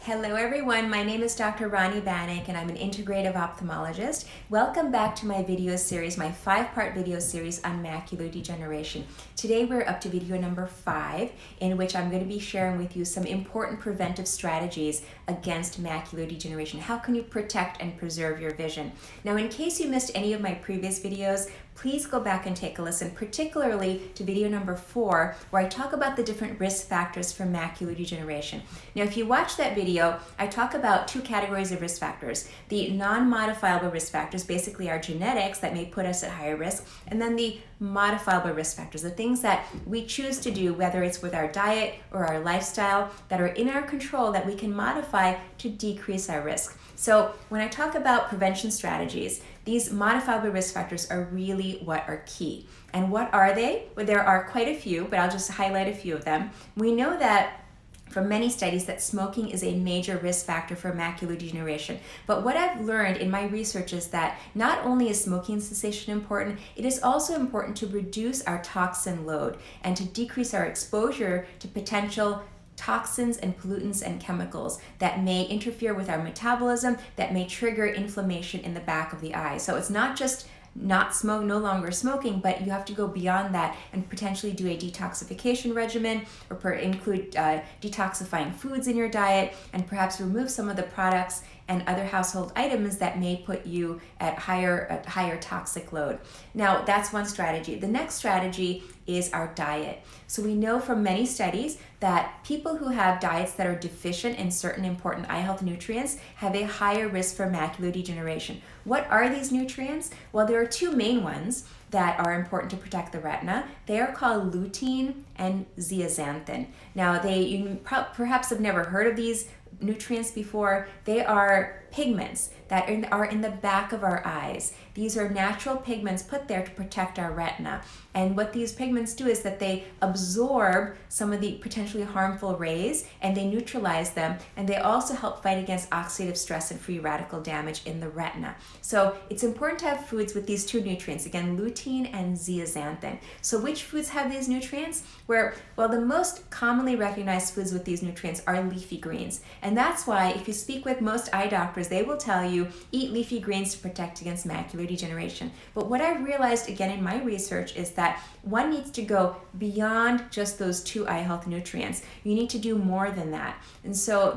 Hello everyone, my name is Dr. Rani Banik and I'm an integrative ophthalmologist. Welcome back to my video series, my 5-part video series on macular degeneration. Today we're up to video number 5, in which I'm going to be sharing with you some important preventive strategies against macular degeneration. How can you protect and preserve your vision? Now, in case you missed any of my previous videos, please go back and take a listen, particularly to video number 4, where I talk about the different risk factors for macular degeneration. Now, if you watch that video, I talk about 2 categories of risk factors. The non-modifiable risk factors, basically our genetics that may put us at higher risk, and then the modifiable risk factors, the things that we choose to do, whether it's with our diet or our lifestyle, that are in our control that we can modify to decrease our risk. So when I talk about prevention strategies, these modifiable risk factors are really what are key. And what are they? Well, there are quite a few, but I'll just highlight a few of them. We know that from many studies that smoking is a major risk factor for macular degeneration. But what I've learned in my research is that not only is smoking cessation important, it is also important to reduce our toxin load and to decrease our exposure to potential toxins and pollutants and chemicals that may interfere with our metabolism, that may trigger inflammation in the back of the eye. So it's not just no longer smoking, but you have to go beyond that and potentially do a detoxification regimen or include detoxifying foods in your diet and perhaps remove some of the products and other household items that may put you at higher toxic load. Now, that's one strategy. The next strategy is our diet. So we know from many studies that people who have diets that are deficient in certain important eye health nutrients have a higher risk for macular degeneration. What are these nutrients? Well, there are 2 main ones that are important to protect the retina. They are called lutein and zeaxanthin. Now, you perhaps have never heard of these nutrients before. They are pigments that are in the back of our eyes. These are natural pigments put there to protect our retina. And what these pigments do is that they absorb some of the potentially harmful rays and they neutralize them, and they also help fight against oxidative stress and free radical damage in the retina. So it's important to have foods with these 2 nutrients, again, lutein and zeaxanthin. So which foods have these nutrients? Well, the most commonly recognized foods with these nutrients are leafy greens. And that's why if you speak with most eye doctors, they will tell you eat leafy greens to protect against macular degeneration. But what I've realized again in my research is that one needs to go beyond just those 2 eye health nutrients. You need to do more than that. And so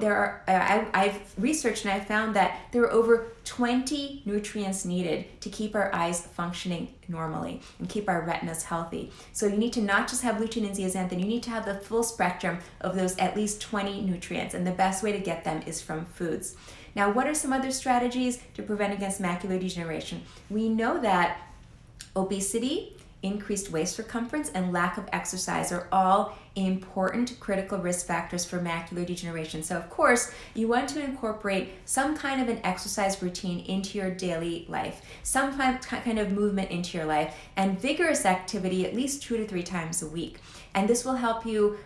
I've researched and I found that there are over 20 nutrients needed to keep our eyes functioning normally and keep our retinas healthy. So you need to not just have lutein and zeaxanthin, you need to have the full spectrum of those at least 20 nutrients, and the best way to get them is from foods. Now, what are some other strategies to prevent against macular degeneration? We know that obesity, increased waist circumference, and lack of exercise are all important critical risk factors for macular degeneration. So of course, you want to incorporate some kind of an exercise routine into your daily life, some kind of movement into your life, and vigorous activity at least 2 to 3 times a week. And this will help you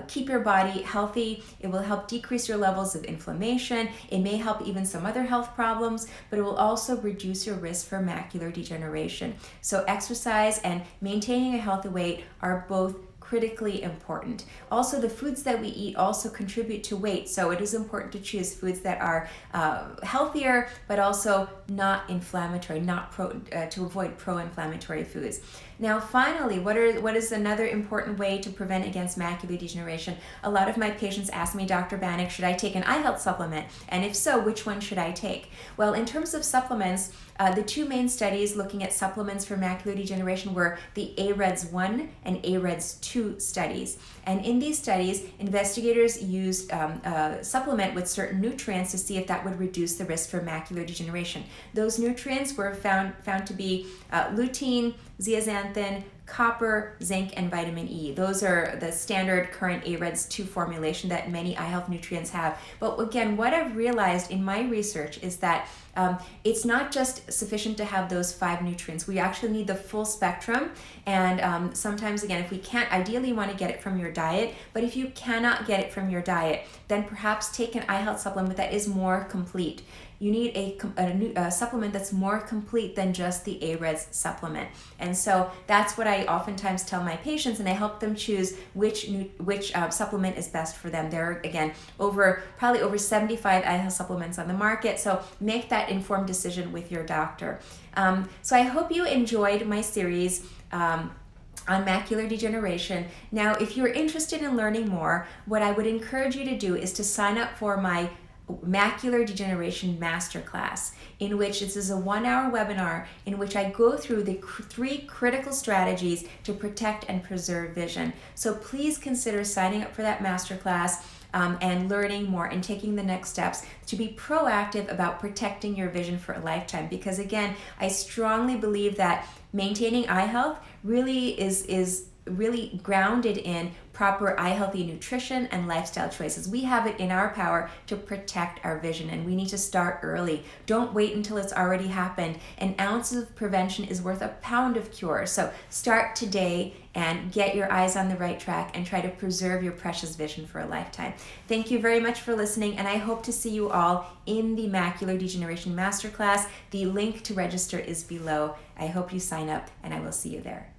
keep your body healthy. It will help decrease your levels of inflammation. It may help even some other health problems, but it will also reduce your risk for macular degeneration. So exercise and maintaining a healthy weight are both critically important. Also, the foods that we eat also contribute to weight, so it is important to choose foods that are healthier but also not inflammatory, to avoid pro-inflammatory foods. Now, finally, what is another important way to prevent against macular degeneration? A lot of my patients ask me, Dr. Banik, should I take an eye health supplement? And if so, which one should I take? Well, in terms of supplements, the 2 main studies looking at supplements for macular degeneration were the AREDS-1 and AREDS-2 studies. And in these studies, investigators used a supplement with certain nutrients to see if that would reduce the risk for macular degeneration. Those nutrients were found to be lutein, zeaxanthin, copper, zinc, and vitamin E. Those are the standard current AREDS-2 formulation that many eye health nutrients have. But again, what I've realized in my research is that it's not just sufficient to have those 5 nutrients. We actually need the full spectrum. And sometimes, again, if we can't, ideally you want to get it from your diet. But if you cannot get it from your diet, then perhaps take an eye health supplement that is more complete. You need a supplement that's more complete than just the AREDS supplement. And so that's what I oftentimes tell my patients, and I help them choose which supplement is best for them. There are, again, probably over 75 eye health supplements on the market, so make that informed decision with your doctor. So I hope you enjoyed my series on macular degeneration. Now, if you're interested in learning more, what I would encourage you to do is to sign up for my Macular Degeneration Masterclass, in which this is a 1-hour webinar in which I go through the 3 critical strategies to protect and preserve vision. So please consider signing up for that masterclass and learning more and taking the next steps to be proactive about protecting your vision for a lifetime. Because again, I strongly believe that maintaining eye health really is really grounded in proper eye healthy nutrition and lifestyle choices. We have it in our power to protect our vision, and we need to start early. Don't wait until it's already happened. An ounce of prevention is worth a pound of cure. So start today and get your eyes on the right track and try to preserve your precious vision for a lifetime. Thank you very much for listening, and I hope to see you all in the Macular Degeneration Masterclass. The link to register is below. I hope you sign up, and I will see you there.